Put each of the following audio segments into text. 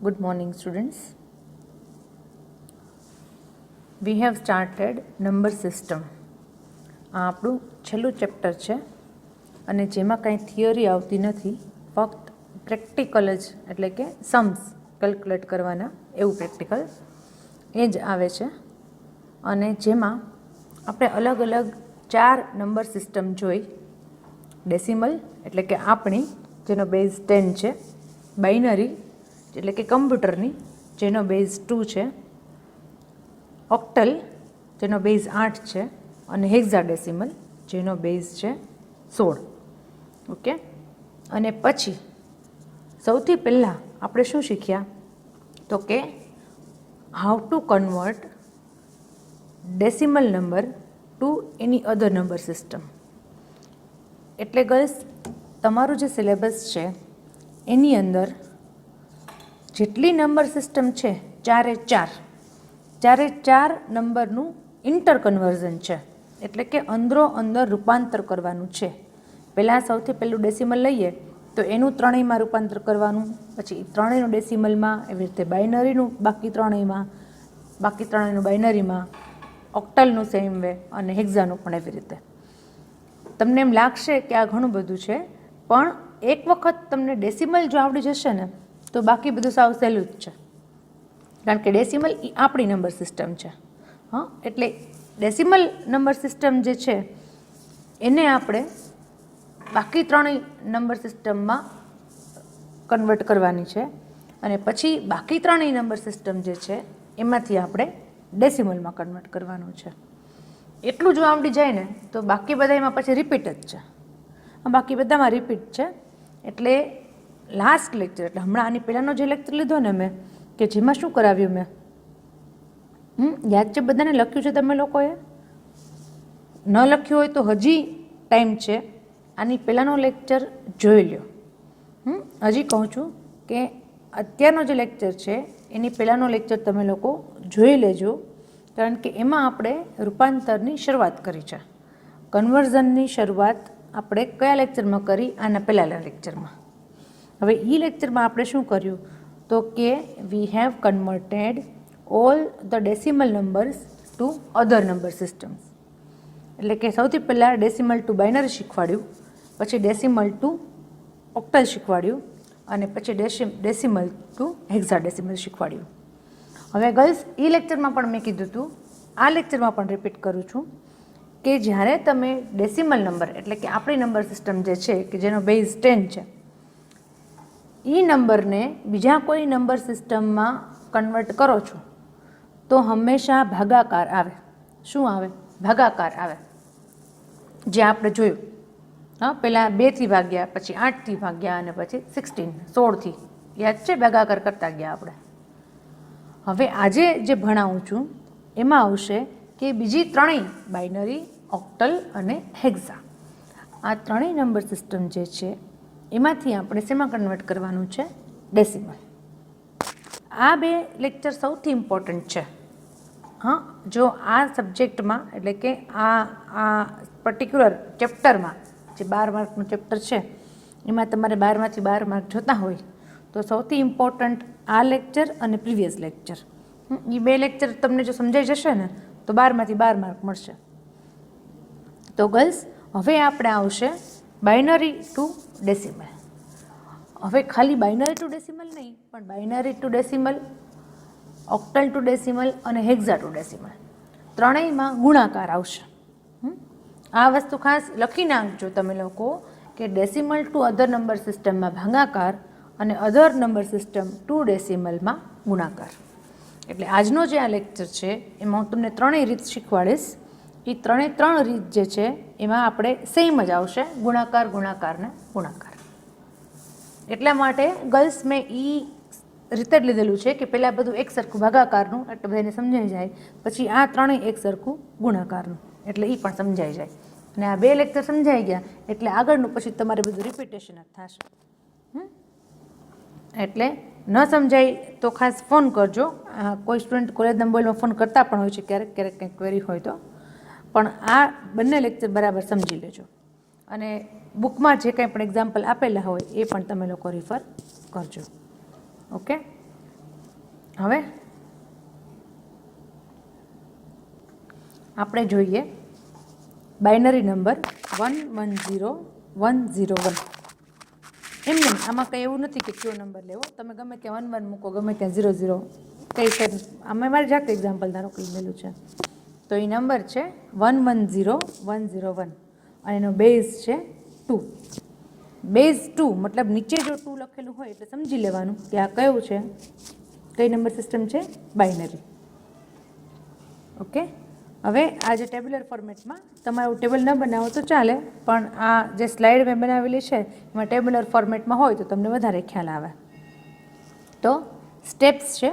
Good morning, students. We have started number system. આ આપણું છેલ્લું ચેપ્ટર છે અને જેમાં કંઈ થિયરી આવતી નથી, ફક્ત પ્રેક્ટિકલ જ, એટલે કે સમ્સ કેલ્ક્યુલેટ કરવાના, એવું પ્રેક્ટિકલ એ જ આવે છે. અને જેમાં આપણે અલગ અલગ 4 નંબર સિસ્ટમ જોઈ. ડેસિમલ એટલે કે આપણી, જેનો બેઝ 10 છે. બાઇનરી એટલે કે કમ્પ્યુટરની, જેનો બેઝ 2 છે. ઓક્ટલ, જેનો બેઝ 8 છે. અને હેક્સાડેસિમલ, જેનો બેઝ છે 16. ઓકે. અને પછી સૌથી પહેલાં આપણે શું શીખ્યા, તો કે how to convert decimal number to any other number system. એટલે ગર્લ્સ, તમારું જે સિલેબસ છે એની અંદર જેટલી નંબર સિસ્ટમ છે, ચારે ચાર નંબરનું ઇન્ટર કન્વર્ઝન છે, એટલે કે અંદરો અંદર રૂપાંતર કરવાનું છે. પહેલાં સૌથી પહેલું ડેસિમલ લઈએ તો એનું ત્રણેયમાં રૂપાંતર કરવાનું, પછી ત્રણેયનું ડેસિમલમાં, એવી રીતે બાઇનરીનું બાકી ત્રણેયનું બાઇનરીમાં, ઓક્ટલનું સેમ વે, અને હેક્ઝાનું પણ એવી રીતે. તમને એમ લાગશે કે આ ઘણું બધું છે, પણ એક વખત તમને ડેસિમલ જો આવડી જશે ને તો બાકી બધું સાવ સહેલું જ છે. કારણ કે ડેસિમલ એ આપણી નંબર સિસ્ટમ છે. એટલે ડેસિમલ નંબર સિસ્ટમ જે છે એને આપણે બાકી ત્રણેય નંબર સિસ્ટમમાં કન્વર્ટ કરવાની છે. અને પછી બાકી ત્રણેય નંબર સિસ્ટમ જે છે એમાંથી આપણે ડેસિમલમાં કન્વર્ટ કરવાનું છે. એટલું જો આવડી જાય ને તો બાકી બધામાં પછી રિપીટ જ છે. બાકી બધામાં રિપીટ છે. એટલે લાસ્ટ લેક્ચર, એટલે હમણાં આની પહેલાંનો જે લેક્ચર લીધો ને મેં, કે જેમાં શું કરાવ્યું મેં, યાદ છે બધાને? લખ્યું છે તમે લોકોએ? ન લખ્યું હોય તો હજી ટાઈમ છે, આની પહેલાંનો લેક્ચર જોઈ લ્યો. હજી કહું છું કે અત્યારનો જે લેક્ચર છે એની પહેલાંનો લેક્ચર તમે લોકો જોઈ લેજો, કારણ કે એમાં આપણે રૂપાંતરની શરૂઆત કરી છે. કન્વર્ઝનની શરૂઆત આપણે કયા લેક્ચરમાં કરી? આના પહેલાંના લેક્ચરમાં. હવે એ લેક્ચરમાં આપણે શું કર્યું, તો કે we have converted all the decimal numbers to other number systems. એટલે કે સૌથી પહેલાં ડેસિમલ ટુ બાઇનરી શીખવાડ્યું, પછી ડેસિમલ ટુ ઓક્ટલ શીખવાડ્યું, અને પછી ડેસિમલ ટુ હેક્સાડેસિમલ શીખવાડ્યું. હવે ગર્લ્સ, એ લેક્ચરમાં પણ મેં કીધું હતું, આ લેક્ચરમાં પણ રિપીટ કરું છું, કે જ્યારે તમે ડેસિમલ નંબર, એટલે કે આપણી નંબર સિસ્ટમ જે છે કે જેનો બેઝ 10 છે, એ નંબરને બીજા કોઈ નંબર સિસ્ટમમાં કન્વર્ટ કરો છો તો હંમેશા ભાગાકાર આવે. શું આવે? ભાગાકાર આવે. જે આપણે જોયું, પહેલાં 2થી ભાગ્યા, પછી 8થી ભાગ્યા, અને પછી 16થી. યાદ છે? ભાગાકાર કરતા ગયા આપણે. હવે આજે જે ભણાવું છું એમાં આવશે કે બીજી ત્રણેય, બાઇનરી, ઓક્ટલ અને હેક્ઝા, આ ત્રણેય નંબર સિસ્ટમ જે છે એમાંથી આપણે શેમાં કન્વર્ટ કરવાનું છે? ડેસિમલ. આ 2 લેક્ચર સૌથી ઇમ્પોર્ટન્ટ છે. જો આ સબ્જેક્ટમાં, એટલે કે આ પર્ટિક્યુલર ચેપ્ટરમાં, જે 12 માર્કનું ચેપ્ટર છે એમાં તમારે 12માંથી 12 માર્ક જોતા હોય તો સૌથી ઇમ્પોર્ટન્ટ આ લેક્ચર અને પ્રીવિયસ લેક્ચર. એ 2 લેક્ચર તમને જો સમજાઈ જશે ને તો 12માંથી 12 માર્ક મળશે. તો ગર્લ્સ, હવે આપણે આવશે બાઇનરી ટુ ડેસિમલ. હવે ખાલી બાઇનરી ટુ ડેસિમલ નહીં, પણ binary to decimal, octal to decimal અને હેક્ઝા ટુ ડેસિમલ, ત્રણેયમાં ગુણાકાર આવશે. આ વસ્તુ ખાસ લખી નાખજો તમે લોકો, કે ડેસિમલ ટુ અધર નંબર સિસ્ટમમાં ભાગાકાર અને અધર નંબર સિસ્ટમ ટુ ડેસિમલમાં ગુણાકાર. એટલે આજનો જે આ લેક્ચર છે એમાં હું તમને ત્રણેય રીત શીખવાડીશ. એ ત્રણ રીત જે છે એમાં આપણે સેમ જ આવશે, ગુણાકાર, ગુણાકાર ને ગુણાકાર. એટલા માટે ગર્લ્સ, મેં એ રીતે જ લીધેલું છે કે પહેલાં બધું એક સરખું ભાગાકારનું, એટલે બધાને સમજાઈ જાય, પછી આ ત્રણેય એક સરખું ગુણાકારનું, એટલે એ પણ સમજાઈ જાય. અને આ 2 લેક્ચર સમજાઈ ગયા એટલે આગળનું પછી તમારે બધું રિપીટેશન જ થશે. એટલે ન સમજાય તો ખાસ ફોન કરજો. કોઈ સ્ટુડન્ટ કોલેજના મોબાઈલમાં ફોન કરતા પણ હોય છે ક્યારેક કંઈક ક્વેરી હોય તો. પણ આ બંને લેક્ચર બરાબર સમજી લેજો. અને બુકમાં જે કંઈ પણ એક્ઝામ્પલ આપેલા હોય એ પણ તમે લોકો રિફર કરજો. ઓકે. હવે આપણે જોઈએ બાઇનરી નંબર 110101. એમને આમાં કંઈ એવું નથી કે કયો નંબર લેવો, તમે ગમે ત્યાં 11 મૂકો, ગમે ત્યાં 00 કંઈ છે. અમે મારી જાતે એક્ઝામ્પલ ધારો કે લીધેલું છે. તો એ નંબર છે 110101 અને એનો બેઝ છે 2. બેઝ 2 મતલબ નીચે જો 2 લખેલું હોય એટલે સમજી લેવાનું કે આ કયું છે, કઈ નંબર સિસ્ટમ છે, બાઇનરી. ઓકે. હવે આ જે ટેબ્યુલર ફોર્મેટમાં તમારું ટેબલ ન બનાવો તો ચાલે, પણ આ જે સ્લાઇડ મેં બનાવેલી છે એમાં ટેબ્યુલર ફોર્મેટમાં હોય તો તમને વધારે ખ્યાલ આવે. તો સ્ટેપ્સ છે,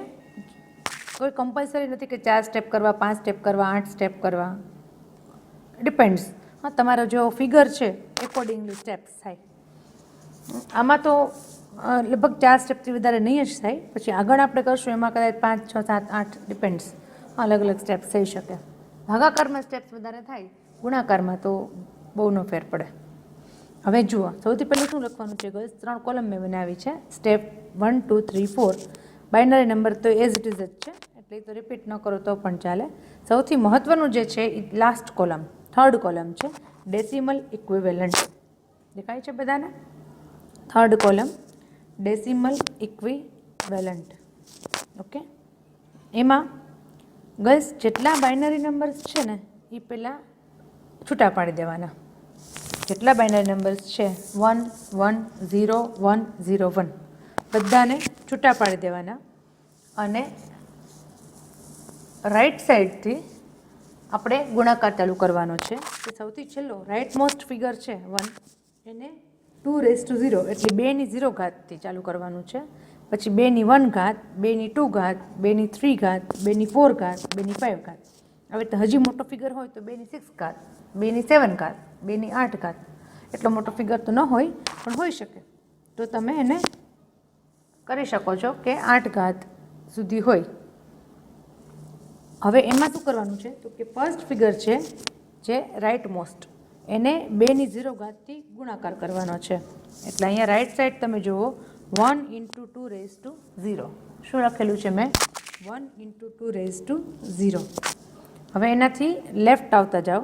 કોઈ કમ્પલસરી નથી કે 4 સ્ટેપ કરવા, 5 સ્ટેપ કરવા, 8 સ્ટેપ કરવા, ડિપેન્ડ્સ. હા, તમારો જો ફિગર છે એકોર્ડિંગલી સ્ટેપ્સ થાય. આમાં તો લગભગ 4 સ્ટેપથી વધારે નહીં જ થાય. પછી આગળ આપણે કરશું એમાં કદાચ 5, 6, 7, 8 ડિપેન્ડ્સ, અલગ અલગ સ્ટેપ્સ થઈ શકે. ભાગાકારમાં સ્ટેપ્સ વધારે થાય, ગુણાકારમાં તો બહુ ન ફેર પડે. હવે જુઓ, સૌથી પહેલું શું લખવાનું છે ગર્લ્સ? 3 કોલમ મેં બનાવી છે. સ્ટેપ 1, 2, 3, 4. બાઇનરી નંબર તો એઝ ઇટ ઇઝ જ છે, એટલે તો રિપીટ ન કરો તો પણ ચાલે. સૌથી મહત્ત્વનું જે છે એ લાસ્ટ કોલમ, 3rd કોલમ છે, ડેસિમલ ઇક્વિવેલન્ટ. દેખાય છે બધાને? 3rd column decimal equivalent. Okay. એમાં ગર્લ્સ જેટલા બાઇનરી નંબર્સ છે ને એ પહેલાં છૂટા પાડી દેવાના. જેટલા બાઇનરી નંબર્સ છે 1, 1, 0, 1, 0, 1 બધાને છૂટા પાડી દેવાના. અને રાઈટ સાઈડથી આપણે ગુણાકાર ચાલુ કરવાનો છે. કે સૌથી છેલ્લો રાઈટ મોસ્ટ ફિગર છે 1, એને 2⁻0 એટલે 2ની 0 ઘાતથી ચાલુ કરવાનું છે. પછી 2ની 1 ઘાત, 2ની 2 ઘાત, 2ની 3 ઘાત, 2ની 4 ઘાત, 2ની 5 ઘાત. હવે તો હજી મોટો ફિગર હોય તો 2ની 6 ઘાત, 2ની 7 ઘાત, 2ની 8 ઘાત. એટલો મોટો ફિગર તો ન હોય પણ હોઈ શકે, તો તમે એને કરી શકો છો કે 8 ઘાત સુધી હોય. હવે એમાં શું કરવાનું છે તો કે ફર્સ્ટ ફિગર છે જે રાઈટ મોસ્ટ, એને 2ની 0 ઘાતથી ગુણાકાર કરવાનો છે. એટલે અહીંયા રાઈટ સાઈડ તમે જુઓ 1 × 2⁻0. શું લખેલું છે મેં? 1 × 2⁻0. હવે એનાથી લેફ્ટ આવતા જાઓ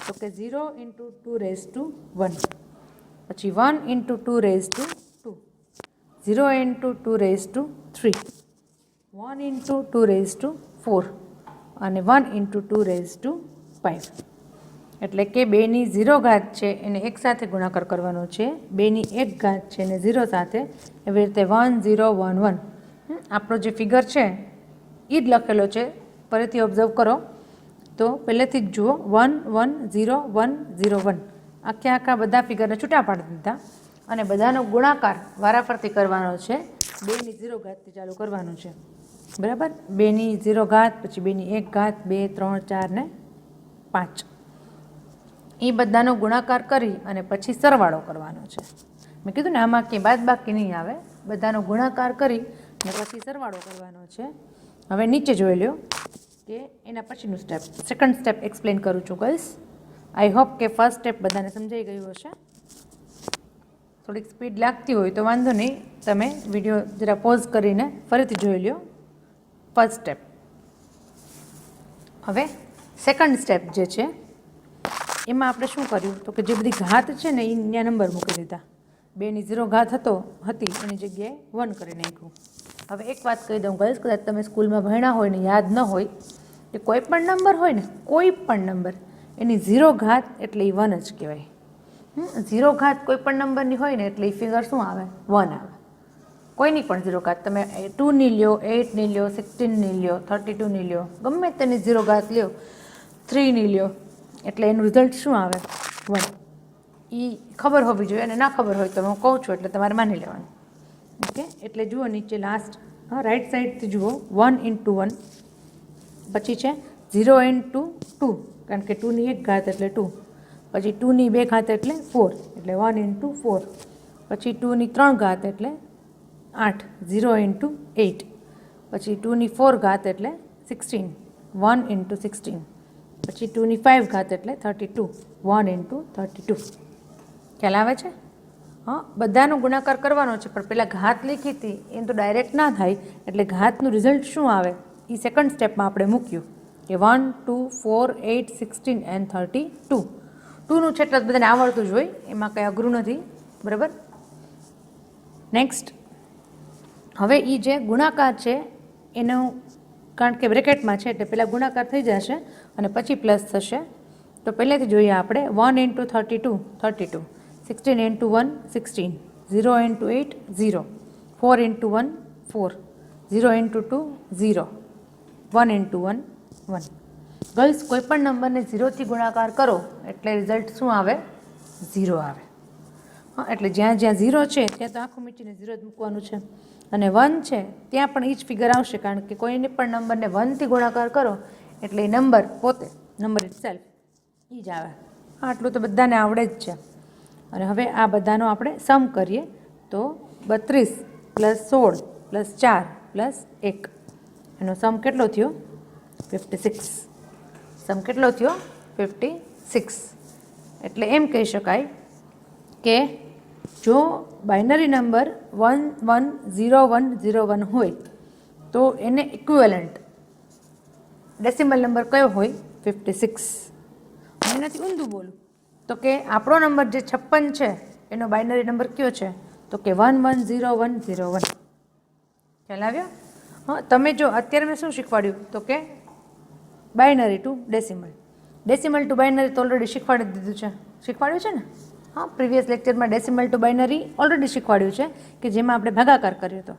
તો કે 0 × 2⁻1, પછી 1 × 2⁻2, 0 × 2⁻3, 1 × 2⁻4 અને 1 × 2⁻5. એટલે કે 2ની 0 ઘાત છે એને 1 સાથે ગુણાકાર કરવાનો છે, 2ની 1 ઘાત છે એને 0 સાથે, એવી રીતે 1, 0, 1, 1. આપણો જે ફિગર છે એ જ લખેલો છે, ફરીથી ઓબ્ઝર્વ કરો તો પહેલેથી જ જુઓ 1, 1, 0, 1, 0, 1 આખા બધા ફિગરને છૂટા પાડી દીધા અને બધાનો ગુણાકાર વારાફરતી કરવાનો છે. 2ની 0 ઘાતથી ચાલુ કરવાનું છે, બરાબર? 2ની 0 ઘાત, પછી 2ની 1 ઘાત, 2, 3, 4 ને 5. એ બધાનો ગુણાકાર કરી અને પછી સરવાળો કરવાનો છે. મેં કીધું ને આમાં કંઈ બાદ બાકી નહીં આવે, બધાનો ગુણાકાર કરી અને પછી સરવાળો કરવાનો છે. હવે નીચે જોઈ લો કે એના પછીનું સ્ટેપ, સેકન્ડ સ્ટેપ એક્સપ્લેન કરું છું ગર્લ્સ. આઈ હોપ કે ફર્સ્ટ સ્ટેપ બધાને સમજાઈ ગયું હશે. થોડીક સ્પીડ લાગતી હોય તો વાંધો નહીં, તમે વિડીયો જરા પોઝ કરીને ફરીથી જોઈ લો ફર્સ્ટ સ્ટેપ. હવે સેકન્ડ સ્ટેપ જે છે એમાં આપણે શું કર્યું તો કે જે બધી ઘાત છે ને એ ત્યાં નંબર મૂકી દીધા. 2ની 0 ઘાત હતી એની જગ્યાએ 1 કરી નાખ્યું. હવે એક વાત કહી દઉં ગર્લ્સ, કદાચ તમે સ્કૂલમાં ભણ્યા હોય ને યાદ ન હોય કે કોઈ પણ નંબર હોય ને, કોઈ પણ નંબર એની 0 ઘાત એટલે એ 1 જ કહેવાય. 0 ઘાત કોઈ પણ નંબરની હોય ને એટલે એ ફિગર શું આવે? 1 આવે. કોઈની પણ 0 ઘાત, તમે 2ની લ્યો, 8ની લ્યો, 16ની લ્યો, 32ની લ્યો, ગમે તેની 0 ઘાત લ્યો, 3ની લ્યો, એટલે એનું રિઝલ્ટ શું આવે? 1. એ ખબર હોવી જોઈએ, અને ના ખબર હોય તો હું કહું છું એટલે તમારે માની લેવાનું. ઓકે. એટલે જુઓ નીચે લાસ્ટ રાઈટ સાઈડથી જુઓ 1 × 1, પછી છે 0 × 2, કારણ કે 2ની 1 ઘાત એટલે 2, પછી 2ની 2 ઘાત એટલે 4, એટલે 1 × 4, પછી 2ની 3 ઘાત એટલે 8, 0 × 8, પછી 2ની 4 ઘાત એટલે 16, 1 × 16, પછી 2ની 5 ઘાત એટલે 32, 1 × 32. ખ્યાલ આવે છે? હા, બધાનો ગુણાકાર કરવાનો છે, પણ પહેલાં ઘાત લીધી હતી એ તો ડાયરેક્ટ ના થાય, એટલે ઘાતનું રિઝલ્ટ શું આવે એ સેકન્ડ સ્ટેપમાં આપણે મૂક્યું કે 1, 2, 4, 8, 16 એન્ડ 32. 2નું છે એટલે બધાને આવડતું જ હોય, એમાં કંઈ અઘરું નથી, બરાબર. નેક્સ્ટ, હવે એ જે ગુણાકાર છે એનું, કારણ કે બ્રેકેટમાં છે એટલે પહેલાં ગુણાકાર થઈ જશે અને પછી પ્લસ થશે. તો પહેલેથી જોઈએ આપણે 1 × 32 32, 16 × 1 16, 0 × 8 0, 4 × 1 4, 0 × 2 0, 1 × 1 1. ગર્લ્સ, કોઈ પણ નંબરને 0થી ગુણાકાર કરો એટલે રિઝલ્ટ શું આવે? 0 આવે. હા, એટલે જ્યાં જ્યાં 0 છે ત્યાં તો આખું મીટીને 0 જ મૂકવાનું છે, અને 1 છે ત્યાં પણ એ જ ફિગર આવશે, કારણ કે કોઈને પણ નંબરને 1થી ગુણાકાર કરો એટલે એ નંબર પોતે, નંબર ઇટસેલ્ફ એ જ આવે. હા, આટલું તો બધાને આવડે જ છે. અને હવે આ બધાનો આપણે સમ કરીએ તો 32 + 16 + 4 + 1, એનો સમ કેટલો થયો? 56. સમ કેટલો થયો? 56. એટલે એમ કહી શકાય કે જો બાઇનરી નંબર 1 1 0 1 0 1 હોય તો એને ઇક્વિવેલન્ટ ડેસિમલ નંબર કયો હોય? 56. એનાથી ઊંધું બોલું તો કે આપણો નંબર જે 56 છે એનો બાઇનરી નંબર કયો છે? તો કે 1 1 0 1 0 1. ખ્યાલ આવ્યો? હા, તમે જો અત્યારે મેં શું શીખવાડ્યું તો કે binary to decimal, decimal to binary તો ઓલરેડી શીખવાડી દીધું છે, શીખવાડ્યું છે ને? હા, પ્રીવિયસ લેક્ચરમાં ડેસિમલ ટુ બાઇનરી ઓલરેડી શીખવાડ્યું છે કે જેમાં આપણે ભાગાકાર કર્યો હતો.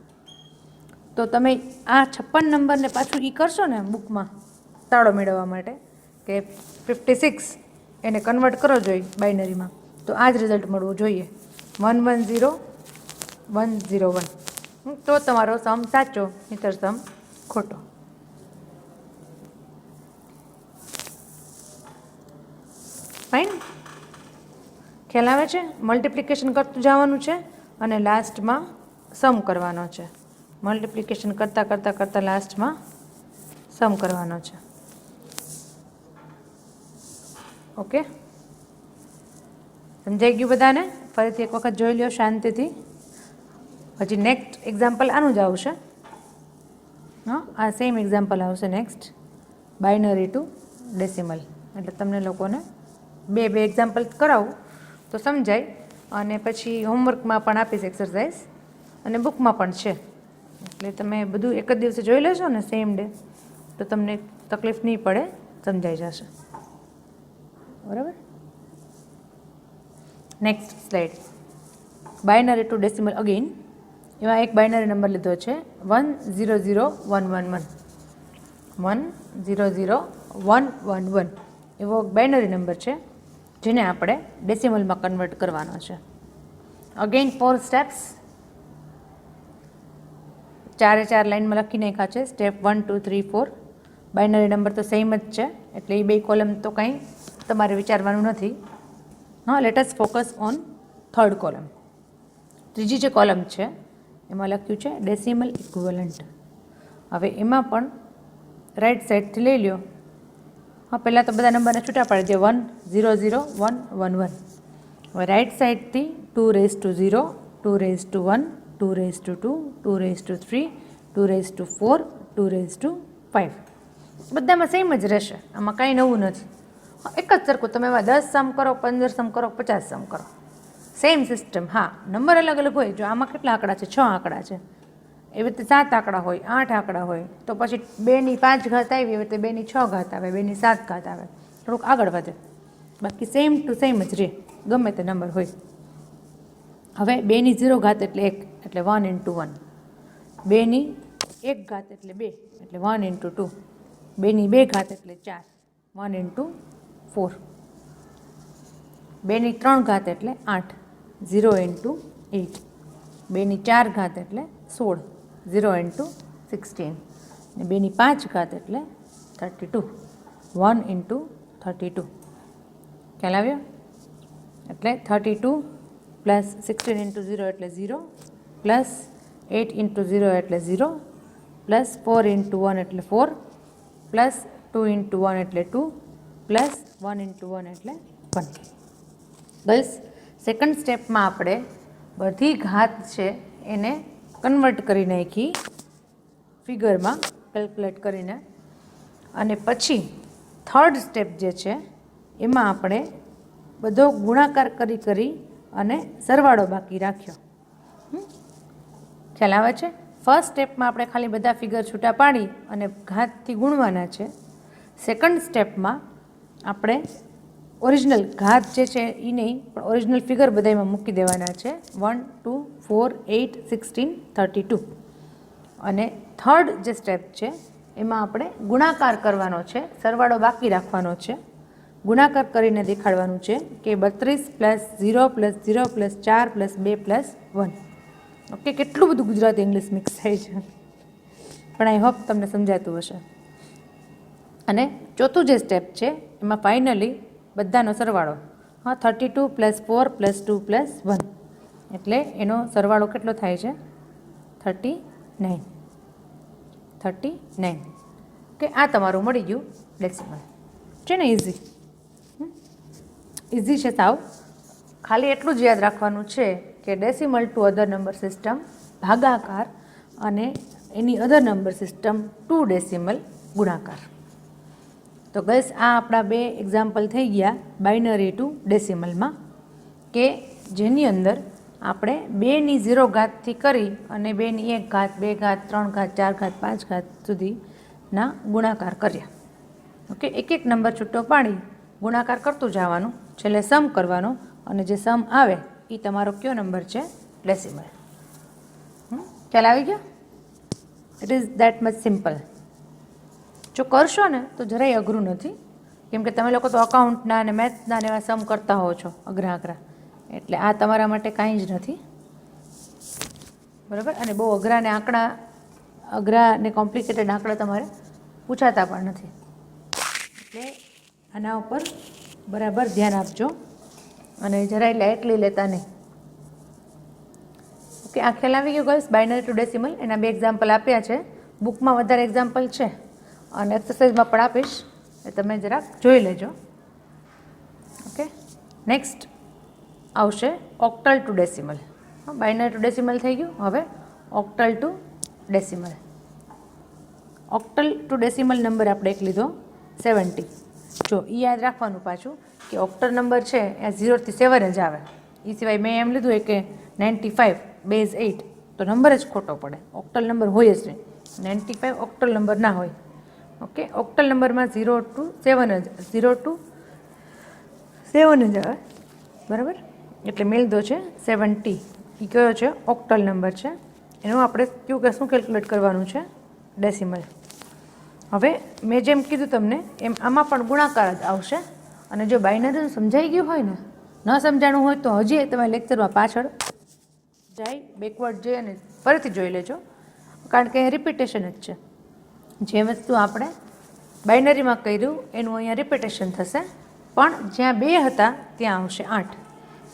તો તમે આ 56 નંબરને પાછું એ કરશો ને બુકમાં તાળો મેળવવા માટે કે 56 એને કન્વર્ટ કરો જોઈએ બાઇનરીમાં, તો આ જ રિઝલ્ટ મળવું જોઈએ 1 1 0 1 0 1. તો તમારો સમ સાચો, નહીંતર સમ ખોટો. ફાઇન? ખ્યાલ આવે છે? મલ્ટિપ્લિકેશન કરતું જવાનું છે અને લાસ્ટમાં સમ કરવાનો છે. મલ્ટિપ્લિકેશન કરતાં કરતાં કરતાં લાસ્ટમાં સમ કરવાનો છે. ઓકે, સમજાઈ ગયું બધાને? ફરીથી એક વખત જોઈ લો શાંતિથી. હજી નેક્સ્ટ એક્ઝામ્પલ આનું જ આવશે. હા, આ સેમ એક્ઝામ્પલ આવશે નેક્સ્ટ, બાઇનરી ટુ ડેસિમલ. એટલે તમને લોકોને બે એક્ઝામ્પલ કરાવું તો સમજાય, અને પછી હોમવર્કમાં પણ આપીશ એક્સરસાઇઝ, અને બુકમાં પણ છે. એટલે તમે બધું એક જ દિવસે જોઈ લેશો ને સેમ ડે, તો તમને તકલીફ નહીં પડે, સમજાઈ જશે. બરાબર? Next slide, binary to decimal again. એમાં એક બાઇનરી નંબર લીધો છે 1 0 0 1 1 1, 1 0 0 1 1 1. એવો બાઇનરી નંબર છે જેને આપણે ડેસિમલમાં કન્વર્ટ કરવાનો છે. અગેન 4 સ્ટેપ્સ, 4 4 લાઇનમાં લખી નાખ્યા છે. સ્ટેપ 1 2 3 4. બાઇનરી નંબર તો સેમ જ છે, એટલે એ બે કોલમ તો કંઈ તમારે વિચારવાનું નથી. હા, let us focus on third column. ત્રીજી જે કોલમ છે એમાં લખ્યું છે ડેસિમલ ઇક્વિવેલન્ટ. હવે એમાં પણ રાઈટ સાઈડથી લઈ લ્યો. હા, પહેલાં તો બધા નંબરને છૂટા પાડી દો, 1 0 0 1 1 1. હવે રાઈટ સાઈડથી 2 0, 2 1, 2 2, 2 3, 2 4, 2 5. બધામાં સેમ જ રહેશે, આમાં કાંઈ નવું નથી. એક જ સરખું, તમે એમાં 10 સમ કરો, 15 સમ કરો, 50 સમ કરો, સેમ સિસ્ટમ. હા, નંબર અલગ અલગ હોય. જો આમાં કેટલા આંકડા છે? 6 આંકડા છે. એવી રીતે 7 આંકડા હોય, 8 આંકડા હોય, તો પછી 2 ની 5 ઘાત આવી, એવી રીતે 2 ની 6 ઘાત આવે, 2 ની 7 ઘાત આવે, થોડુંક આગળ વધે. બાકી સેમ ટુ સેમ જ રહે, ગમે તે નંબર હોય. હવે 2 ની 0 ઘાત એટલે 1, એટલે 1 × 1. 2 ની 1 ઘાત એટલે 2, એટલે 1 × 2. 2 ની 2 ઘાત એટલે 4, 1 × 4. 2 ની 3 ઘાત એટલે 8, 0 × 8. 2 ની 4 ઘાત એટલે 16, 0 × 16. અને 2 ની 5 ઘાત એટલે 32, 1 × 32. ખ્યાલ આવ્યો? એટલે 32 પ્લસ 16 × 0 એટલે 0, પ્લસ 8 × 0 એટલે 0, પ્લસ 4 × 1 એટલે 4, પ્લસ 2 × 1 એટલે 2, પ્લસ 1 × 1 એટલે 1. બસ સેકન્ડ સ્ટેપમાં આપણે બધી ઘાત છે એને કન્વર્ટ કરી નાખી ફિગરમાં કેલ્ક્યુલેટ કરીને, અને પછી થર્ડ સ્ટેપ જે છે એમાં આપણે બધો ગુણાકાર કરી અને સરવાળો બાકી રાખ્યો. ખ્યાલ આવે છે? ફર્સ્ટ સ્ટેપમાં આપણે ખાલી બધા ફિગર છૂટા પાડી અને ઘાતથી ગુણવાના છે. સેકન્ડ સ્ટેપમાં આપણે ઓરિજિનલ ઘાત જે છે એ નહીં, પણ ઓરિજિનલ ફિગર બધામાં મૂકી દેવાના છે, 1, 2, 4, 8, 16, 32. અને થર્ડ જે સ્ટેપ છે એમાં આપણે ગુણાકાર કરવાનો છે, સરવાળો બાકી રાખવાનો છે. ગુણાકાર કરીને દેખાડવાનું છે કે 32 + 0 + 0 + 4 + 2 + 1. ઓકે, કેટલું બધું ગુજરાતી ઇંગ્લિશ મિક્સ થાય છે, પણ આઈ હોપ તમને સમજાતું હશે. અને ચોથું જે સ્ટેપ છે એમાં ફાઇનલી બધાનો સરવાળો, 32 + 4 + 2 + 1, એટલે એનો સરવાળો કેટલો થાય છે? 39. ઓકે, આ તમારું મળી ગયું ડેસિમલ. છે ને ઇઝી? ઇઝી છે સાવ. ખાલી એટલું જ યાદ રાખવાનું છે કે decimal to other number system ભાગાકાર અને એની other number system to decimal ગુણાકાર. તો ગઈસ આ આપણા 2 એક્ઝામ્પલ થઈ ગયા બાઇનરી ટુ ડેસિમલમાં, કે જેની અંદર આપણે 2ની 0 ઘાતથી કરી અને 2ની 1 ઘાત, 2 ઘાત, 3 ઘાત, 4 ઘાત, 5 ઘાત સુધીના ગુણાકાર કર્યા. ઓકે, એક એક નંબર છૂટો પાડી ગુણાકાર કરતું જવાનું, છેલ્લે સમ કરવાનો, અને જે સમ આવે એ તમારો કયો નંબર છે? ડેસિમલ. ખ્યાલ આવી ગયો? It is that much simple. જો કરશો ને તો જરાય અઘરું નથી, કેમ કે તમે લોકો તો અકાઉન્ટના અને મેથ્સના ને એવા સમ કરતા હો છો અઘરા, એટલે આ તમારા માટે કાંઈ જ નથી, બરાબર. અને બહુ અઘરા ને કોમ્પ્લિકેટેડ આંકડા તમારે પૂછાતા પણ નથી, એટલે આના ઉપર બરાબર ધ્યાન આપજો અને જરાય લાઇટલી લેતા નહીં. ઓકે, આ ખ્યાલ આવી ગયો ગર્લ્સ? બાઇનરી ટુ ડેસિમલ એના 2 એક્ઝામ્પલ આપ્યા છે. બુકમાં વધારે એક્ઝામ્પલ છે અને એક્સરસાઇઝમાં પણ આપીશ, એ તમે જરાક જોઈ લેજો. ઓકે, નેક્સ્ટ આવશે octal to decimal. Binary to decimal થઈ ગયું, હવે octal to decimal. Octal to decimal number આપણે એક લીધો 70. જો એ યાદ રાખવાનું પાછું કે ઓક્ટલ નંબર છે એ 0 થી 7 જ આવે. એ સિવાય મેં એમ લીધું કે 95 બેઝ 8 તો નંબર જ ખોટો પડે, ઓક્ટલ નંબર હોય જ નહીં. 95 ઓક્ટલ નંબર ના હોય. ઓકે, ઓક્ટલ નંબરમાં 0 to 7 જ આવે, બરાબર. એટલે મેં લીધો છે 70. એ કયો છે? ઓક્ટલ નંબર છે. એનું આપણે શું કેલ્ક્યુલેટ કરવાનું છે? ડેસિમલ. હવે મેં જેમ કીધું તમને એમ આમાં પણ ગુણાકાર જ આવશે. અને જો બાઇનરી સમજાઈ ગયું હોય ને, ન સમજાણું હોય તો હજી તમે લેક્ચરમાં પાછળ બેકવર્ડ જઈ અને ફરીથી જોઈ લેજો, કારણ કે રિપીટેશન જ છે. જે વસ્તુ આપણે બાઇનરીમાં કર્યું એનું અહીંયા રિપીટેશન થશે, પણ જ્યાં 2 હતા ત્યાં આવશે 8,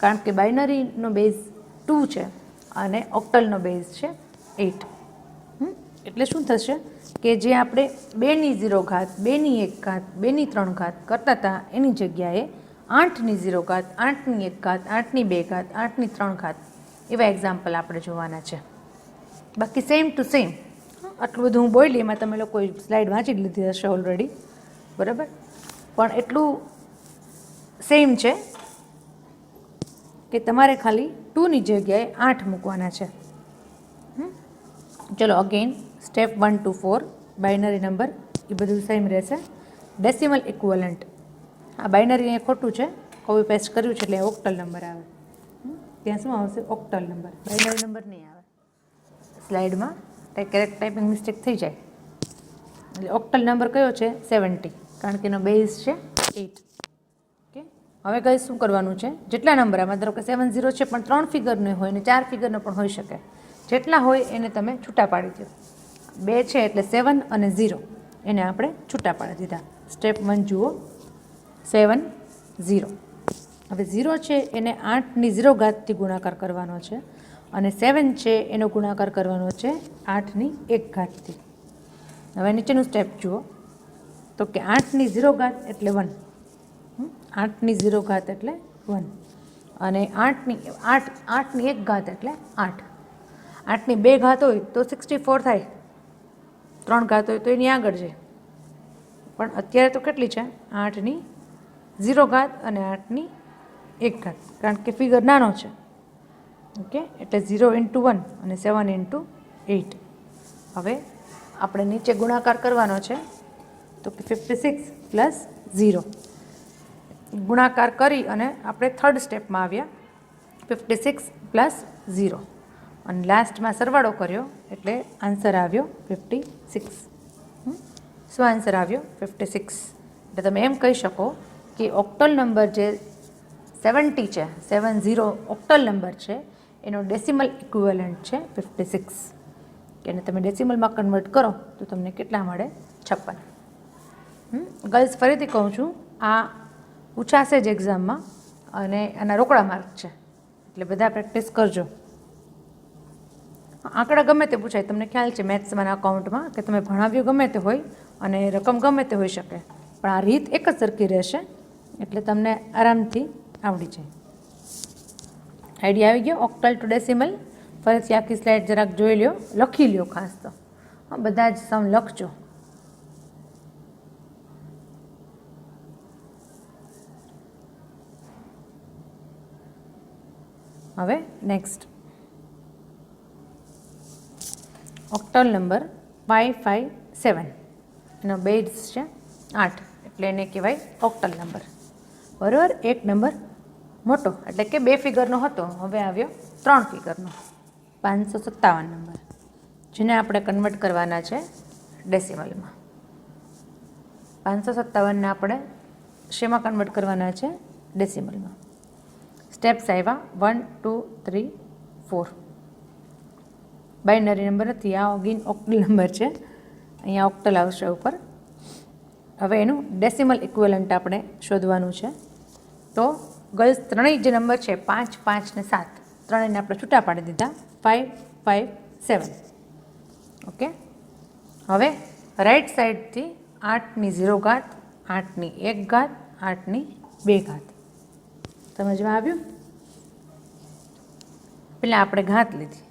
કારણ કે બાઇનરીનો બેઝ 2 છે અને ઓક્ટલનો બેઝ છે 8. એટલે શું થશે કે જે આપણે 2ની 0 ઘાત, 2ની 1 ઘાત, 2ની 3 ઘાત કરતા હતા એની જગ્યાએ 8ની 0 ઘાત, 8ની 1 ઘાત, 8ની 2 ઘાત, 8ની 3 ઘાત એવા એક્ઝામ્પલ આપણે જોવાના છે. બાકી સેમ ટુ સેમ. આટલું બધું હું બોલી એમાં તમે લોકો સ્લાઇડ વાંચી લીધી હશે ઓલરેડી, બરાબર. પણ એટલું સેમ છે કે તમારે ખાલી 2ની જગ્યાએ 8 મૂકવાના છે. ચલો again step 1 to 4 binary number એ બધું સેમ રહેશે. ડેસિમલ ઇક્વલન્ટ, આ બાઇનરી અહીંયા ખોટું છે, કોપી પેસ્ટ કર્યું છે એટલે ઓક્ટલ નંબર આવે. ત્યાં શું આવશે? ઓક્ટલ નંબર, બાઇનરી નંબર નહીં આવે. સ્લાઇડમાં કરેક્ટ ટાઈપિંગ મિસ્ટેક થઈ જાય. એટલે ઓક્ટલ નંબર કયો છે? 70, કારણ કે એનો બેઝ છે 8. ઓકે, હવે કઈ શું કરવાનું છે? જેટલા નંબર આમાં ધારો કે 70 છે પણ 3 ફિગરનો હોય ને 4 ફિગરનો પણ હોઈ શકે, જેટલા હોય એને તમે છૂટા પાડી દો. 2 છે એટલે 7 અને 0 એને આપણે છૂટા પાડી દીધા. સ્ટેપ 1 જુઓ, 7, 0. હવે 0 છે એને 8ની 0 ઘાતથી ગુણાકાર કરવાનો છે, અને 7 છે એનો ગુણાકાર કરવાનો છે 8ની 1 ઘાતથી. હવે નીચેનું સ્ટેપ જુઓ, તો કે 8ની 0 ઘાત એટલે 1, 8ની 0 ઘાત એટલે 1, અને આઠની 1 ઘાત એટલે 8. 8ની 2 ઘાત હોય તો 64 થાય, 3 ઘાત હોય તો એની આગળ છે. પણ અત્યારે તો કેટલી છે? 8ની 0 ઘાત અને 8ની 1 ઘાત, કારણ કે ફિગર નાનો છે. ઓકે, એટલે 0 × 1 અને 7 × 8. હવે આપણે નીચે ગુણાકાર કરવાનો છે, તો કે 56 + 0. ગુણાકાર કરી અને આપણે થર્ડ સ્ટેપમાં આવ્યા, 56 + 0, અને લાસ્ટમાં સરવાળો કર્યો એટલે આન્સર આવ્યો 56. શું આન્સર આવ્યો? 56. એટલે તમે એમ કહી શકો કે ઓક્ટલ નંબર જે 70 છે, 70 ઓક્ટલ નંબર છે, એનો ડેસિમલ ઇક્વિવેલન્ટ છે 56. એને તમે ડેસિમલમાં કન્વર્ટ કરો તો તમને કેટલા મળે? 56. ગર્લ્સ, ફરીથી કહું છું, આ પૂછાશે જ એક્ઝામમાં અને આના રોકડા માર્ક છે, એટલે બધા પ્રેક્ટિસ કરજો. આંકડા ગમે તે પૂછાય, તમને ખ્યાલ છે મેથ્સમાં અકાઉન્ટમાં કે તમે ભણાવ્યું ગમે તે હોય અને રકમ ગમે તે હોઈ શકે, પણ આ રીત એક જ સરખી રહેશે, એટલે તમને આરામથી આવડી જાય. આઈડિયા આવી ગયો ઓક્ટલ ટુ ડેસિમલ? ફરીથી આખી સ્લાઇડ જરાક જોઈ લ્યો, લખી લ્યો ખાસ તો, બધા જ સમ લખજો. હવે નેક્સ્ટ ઓક્ટલ નંબર 557, એનો બેઝ છે 8, એટલે એને કહેવાય ઓક્ટલ નંબર. બરાબર, એક નંબર મોટો એટલે કે 2 ફિગરનો હતો, હવે આવ્યો 3 ફિગરનો, 557 નંબર, જેને આપણે કન્વર્ટ કરવાના છે ડેસિમલમાં. 557ને આપણે શેમાં કન્વર્ટ કરવાના છે? ડેસિમલમાં. સ્ટેપ્સ આવ્યા 1, 2, 3, 4. બાઇનરી નંબર નથી, આ અગેન ઓક્ટલ નંબર છે, અહીંયા ઓક્ટલ આવશે ઉપર. હવે એનું ડેસિમલ ઇક્વિવેલન્ટ આપણે શોધવાનું છે. તો ગર્લ્સ, ત્રણેય જે નંબર છે 5, 5 ને 7, ત્રણેયને આપણે છૂટા પાડી દીધા, 5, 5, 7. ઓકે, હવે રાઈટ સાઈડથી 8ની 0 ઘાત, 8ની 1 ઘાત, 8ની 2 ઘાત. સમજમાં આવ્યું? પહેલાં આપણે ઘાત લીધી.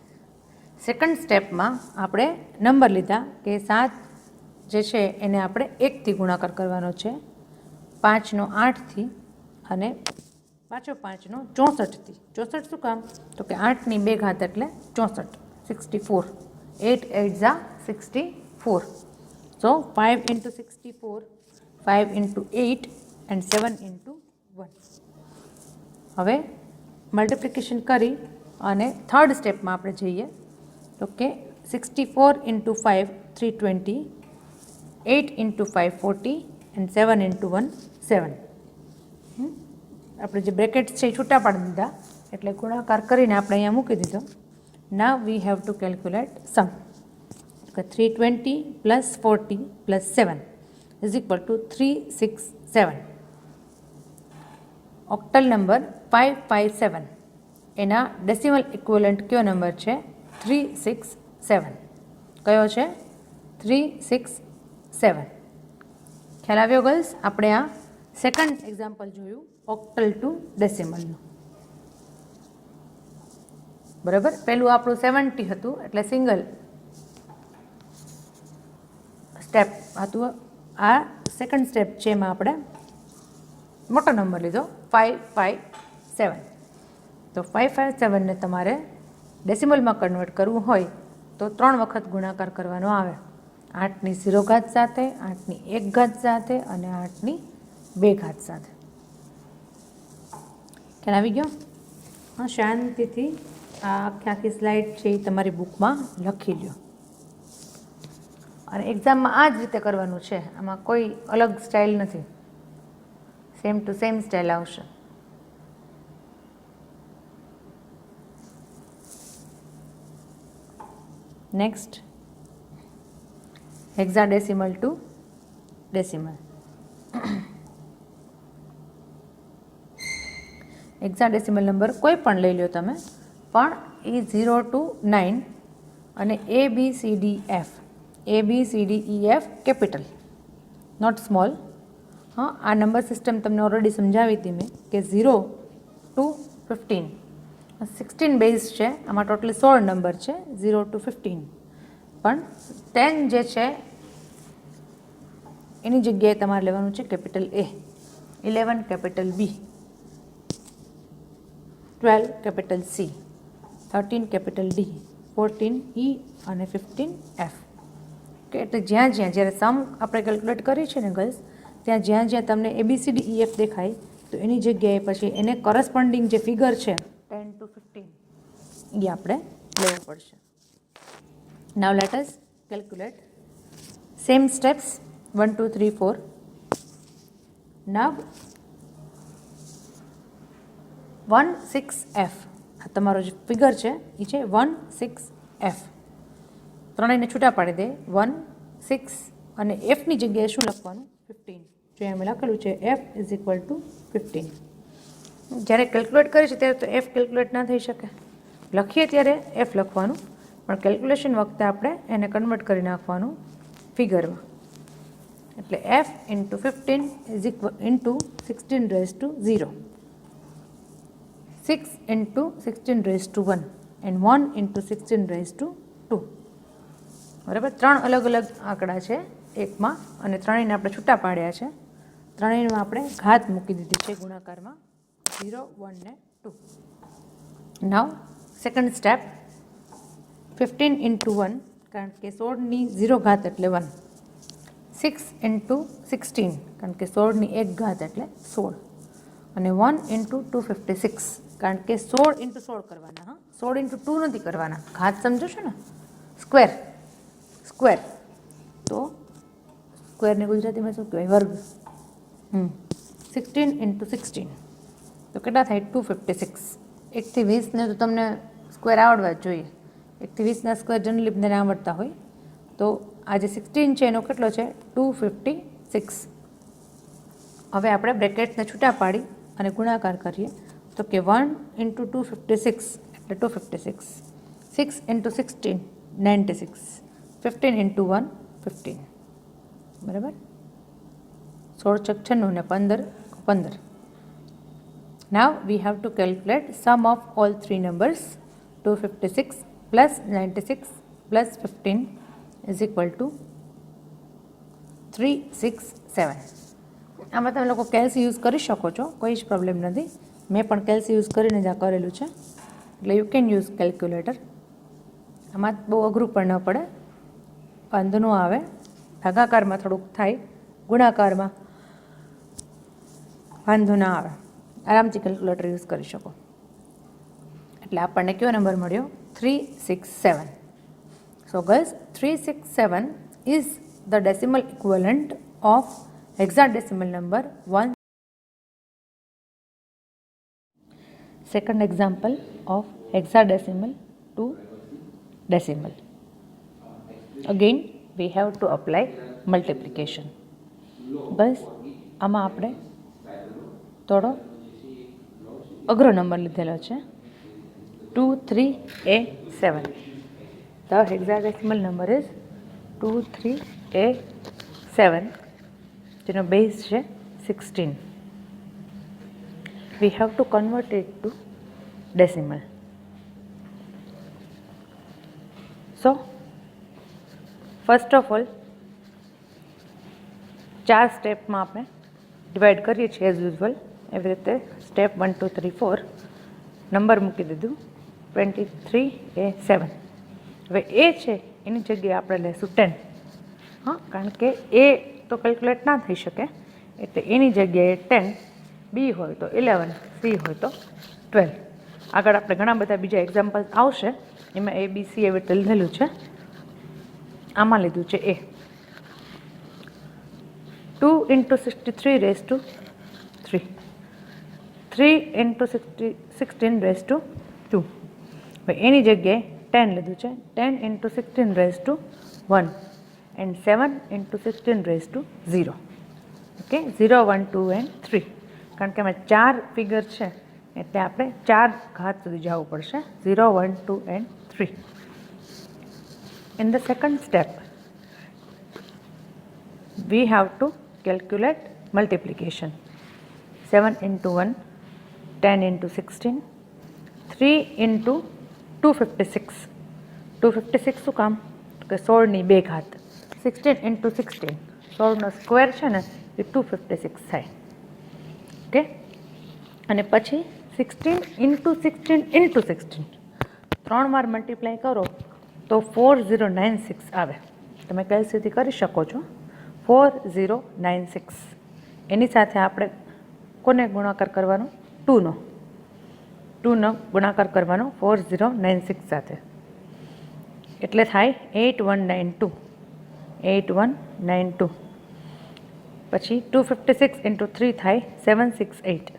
સેકન્ડ સ્ટેપમાં આપણે નંબર લીધા કે 7 જે છે એને આપણે 1થી ગુણાકાર કરવાનો છે, 5નો 8થી અને પાછો 5નો 64થી. 64 શું કામ? તો કે 8ની 2 ઘાત એટલે 64, 64. 8 8 ઝા 64. સો 5 × 64, 5 × 8 and 7 × 1. હવે મલ્ટિપ્લિકેશન કરી અને થર્ડ સ્ટેપમાં આપણે જઈએ, તો કે 64 × 5 320, 8 × 5 40 and 7 × 1 7. આપણે જે બ્રેકેટ્સ છે એ છૂટા પાડી દીધા, એટલે ગુણાકાર કરીને આપણે અહીંયા મૂકી દીધો. Now we have to calculate sum. 320 + 40 + 7 is equal to 367. Octal number 557, એના ડેસિમલ ઇક્વિવેલન્ટ કયો નંબર છે? 367. કયો છે? 367. ખ્યાલ આવ્યો ગર્લ્સ? આપણે આ સેકન્ડ એક્ઝામ્પલ જોયું ઓક્ટલ ટુ ડેસિમલનું. બરાબર, પહેલું આપણું 70 હતું એટલે સિંગલ સ્ટેપ હતું. આ સેકન્ડ સ્ટેપ છે, એમાં આપણે મોટો નંબર લીધો 557. તો 557ને તમારે ડેસિમલમાં કન્વર્ટ કરવું હોય તો 3 વખત ગુણાકાર કરવાનો આવે, 8ની 0 ઘાત સાથે, 8ની 1 ઘાત સાથે અને 8ની 2 ઘાત સાથે. ખ્યાલ આવી ગયો? હા, શાંતિથી આ આખી સ્લાઇડ છે એ તમારી બુકમાં લખી લ્યો. અને એક્ઝામમાં આ જ રીતે કરવાનું છે, આમાં કોઈ અલગ સ્ટાઇલ નથી, સેમ ટુ સેમ સ્ટાઇલ આવશે. Next hexadecimal to decimal. Hexadecimal number કોઈ પણ લઈ લો તમે, પણ એ 0 to 9 અને ABCDF, ABCDEF capital, not small. હા, આ નંબર સિસ્ટમ તમને ઓલરેડી સમજાવી હતી મેં કે 0 to 15. 16 બેઝ છે, આમાં ટોટલી 16 નંબર છે 0 to 15, પણ 10 જે છે એની જગ્યાએ તમારે લેવાનું છે capital A, 11 capital B, 12 capital C, 13 capital D, 14 E અને 15 F. કે એટલે જ્યાં જ્યારે સમ આપણે કેલ્ક્યુલેટ કરી છે ને ગર્લ્સ, જ્યાં તમને ABCDEF દેખાય તો એની જગ્યાએ પછી એને કરસ્પોન્ડિંગ જે ફિગર છે 10 to 15 એ આપણે લેવું પડશે. Now let us calculate same steps 1 2 3 4. Now 16F, આ તમારો જે ફિગર છે એ છે 16F. ત્રણેયને છૂટા પાડી દે, 1 6 અને Fની જગ્યાએ શું લખવાનું 15. જો એમ લખેલું છે F ઇઝ ઇક્વલ ટુ 15. જ્યારે કેલ્ક્યુલેટ કરીએ છીએ ત્યારે તો F કેલ્ક્યુલેટ ના થઈ શકે, લખીએ ત્યારે F લખવાનું, પણ કેલ્ક્યુલેશન વખતે આપણે એને કન્વર્ટ કરી નાખવાનું ફિગરમાં. એટલે F into 15 is equal into 16 raise to 0, 6 into 16 raise to 1 and 1 into 16 raise to 2. બરાબર, ત્રણ અલગ અલગ આંકડા છે એકમાં, અને ત્રણેયને આપણે છૂટા પાડ્યા છે. ત્રણેયમાં આપણે ઘાત મૂકી દીધી છે ગુણાકારમાં 0 1 ને 2. નાવ સેકન્ડ સ્ટેપ 15 ઇન્ટુ 1, કારણ કે 16ની 0 ઘાત એટલે 1, 6 ઇન્ટુ 16 કારણ કે 16ની 1 ઘાત એટલે 16, અને 1 ઇન્ટુ 256 કારણ કે 16 ઇન્ટુ 16 કરવાના, હા 16 ઇન્ટુ 2 નથી કરવાના, ઘાત સમજો છો ને, સ્ક્વેર તો સ્ક્વેરને ગુજરાતીમાં શું કહેવાય, વર્ગ. 16 ઇન્ટુ 16 તો કેટલા થાય 256. 1 થી 20ને તો તમને સ્ક્વેર આવડવા જ જોઈએ, 1 થી 20ના સ્ક્વેર જનરલી બધાને આવડતા હોય. તો આ જે 16 છે એનો કેટલો છે 256. હવે આપણે બ્રેકેટને છૂટા પાડી અને ગુણાકાર કરીએ તો કે 1 ઇન્ટુ 256 એટલે 256, 6 ઇન્ટુ 16 96, 15 ઇન્ટુ 1 15. બરાબર, 16 6 96 ને 15 15. Now we have to calculate sum of all three numbers. 256 plus 96 plus 15 is equal to 367. આમાં તમે લોકો કેલ્સી યુઝ કરી શકો છો, કોઈ જ પ્રોબ્લેમ નથી. મેં પણ કેલ્સી યુઝ કરીને જ આ કરેલું છે, એટલે યુ કેન યુઝ કેલ્ક્યુલેટર. આમાં બહુ અઘરું પણ ન પડે, વાંધો ન આવે. ભાગાકારમાં થોડુંક થાય, ગુણાકારમાં વાંધો ના આવે, આરામથી કેલ્ક્યુલેટર યુઝ કરી શકો. એટલે આપણને કયો નંબર મળ્યો 367. So girls 367 is the decimal equivalent of hexadecimal number 1. Second example of hexadecimal to decimal. Again we have to apply multiplication. બસ આમાં આપણે થોડો અઘરો નંબર લીધેલો છે 23A7. The hexadecimal number is 23A7, જેનો બેઝ છે 16. We have to convert it to decimal. So first of all 4 સ્ટેપમાં આપણે ડિવાઈડ કરીએ છીએ એઝ યુઝ્યુઅલ એવી રીતે. સ્ટેપ 1 2 3 4 નંબર મૂકી દીધું 23A7. હવે એ છે એની જગ્યાએ આપણે લઈશું 10, હા, કારણ કે એ તો કેલ્ક્યુલેટ ના થઈ શકે, એટલે એની જગ્યાએ 10, બી હોય તો 11, સી હોય તો 12. આગળ આપણે ઘણા બધા બીજા એક્ઝામ્પલ આવશે, એમાં ABC એવી રીતે લીધેલું છે, આમાં લીધું છે એ. 2 into 63 raise to 3, 3 into 16 raise to 2. હવે એની જગ્યાએ 10 લીધું છે, 10 into 16 raise to 1 and 7 into 16 raise to 0. Okay, 0 1 2 and 3, કારણ કે એમાં 4 ફિગર છે એટલે આપણે 4 ઘાત સુધી જવું પડશે. 0 1 2 and 3. In the second step we have to calculate multiplication. 7 into 1, 10 into 16, 3 into 256. 256 શું કામ? કે 16ની 2 ઘાત. 16 ઇન્ટુ 16, 16નો સ્ક્વેર છે ને એ 256 થાય. ઓકે, અને પછી 16 ઇન્ટુ 16 ઇન્ટુ 16, 3 વાર મલ્ટીપ્લાય કરો તો 4096 આવે. તમે કેલ્સીથી કરી શકો છો. 4096. એની સાથે આપણે કોને ગુણાકાર કરવાનો? 2નો ગુણાકાર કરવાનો 4096 સાથે. એટલે થાય 8192. 8192. પછી 256 ઇન્ટુ 3 થાય 768.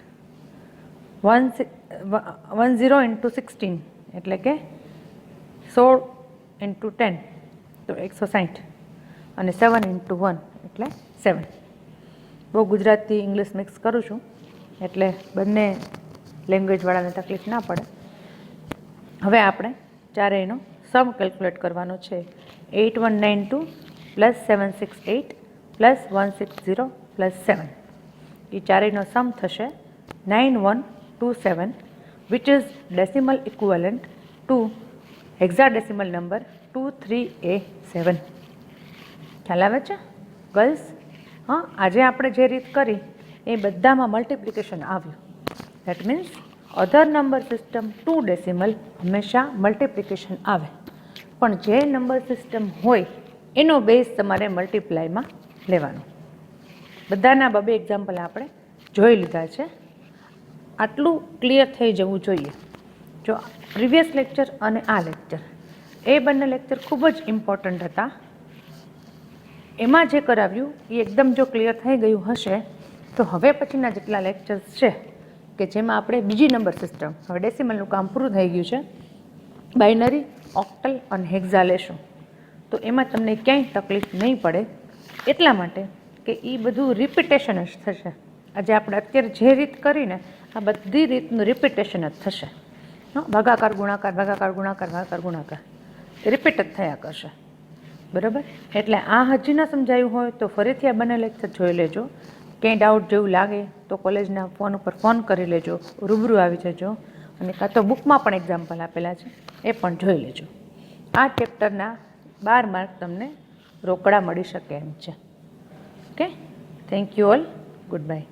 10 ઇન્ટુ 16 એટલે કે 16 ઇન્ટુ 10 તો 160, અને 7 ઇન્ટુ 1 એટલે 7. બહુ ગુજરાતી ઇંગ્લિશ મિક્સ કરું છું એટલે બંને લેંગ્વેજવાળાને તકલીફ ના પડે. હવે આપણે ચારેયનો સમ કેલ્ક્યુલેટ કરવાનો છે. 8192 પ્લસ 768 પ્લસ 160 પ્લસ 7, એ ચારેયનો સમ થશે 9127, which is decimal equivalent two hexadecimal number 23A7. ખ્યાલ આવે છે ગર્લ્સ? હા, આજે આપણે જે રીત કરી એ બધામાં મલ્ટિપ્લિકેશન આવ્યું. That means other number system 2 decimal હંમેશા મલ્ટિપ્લિકેશન આવે, પણ જે નંબર સિસ્ટમ હોય એનો બેઝ તમારે મલ્ટીપ્લાયમાં લેવાનો. બધાના બબે એક્ઝામ્પલ આપણે જોઈ લીધા છે. આટલું ક્લિયર થઈ જવું જોઈએ. જો પ્રિવિયસ લેક્ચર અને આ લેક્ચર, એ બંને લેક્ચર ખૂબ જ ઇમ્પોર્ટન્ટ હતા. એમાં જે કરાવ્યું એ એકદમ જો ક્લિયર થઈ ગયું હશે તો હવે પછીના જેટલા લેક્ચર્સ છે કે જેમાં આપણે બીજી નંબર સિસ્ટમ, હવે ડેસિમલનું કામ પૂરું થઈ ગયું છે, બાઇનરી, ઓક્ટલ અને હેક્ઝા લેશું, તો એમાં તમને ક્યાંય તકલીફ નહીં પડે. એટલા માટે કે એ બધું રિપીટેશન જ થશે. આજે આપણે અત્યારે જે રીત કરીને આ બધી રીતનું રિપીટેશન જ થશે. ભાગાકાર ગુણાકાર, ભાગાકાર ગુણાકાર, ભાગાકાર ગુણાકાર રિપીટ જ થયા કરશે. બરાબર? એટલે આ હજી ન સમજાયું હોય તો ફરીથી આ બંને લેક્ચર જોઈ લેજો. ક્યાંય ડાઉટ જેવું લાગે તો કોલેજના ફોન ઉપર ફોન કરી લેજો, રૂબરૂ આવી જજો, અને કાં તો બુકમાં પણ એક્ઝામ્પલ આપેલા છે એ પણ જોઈ લેજો. આ ચેપ્ટરના 12 માર્ક તમને રોકડા મળી શકે એમ છે. Okay, thank you all, good bye.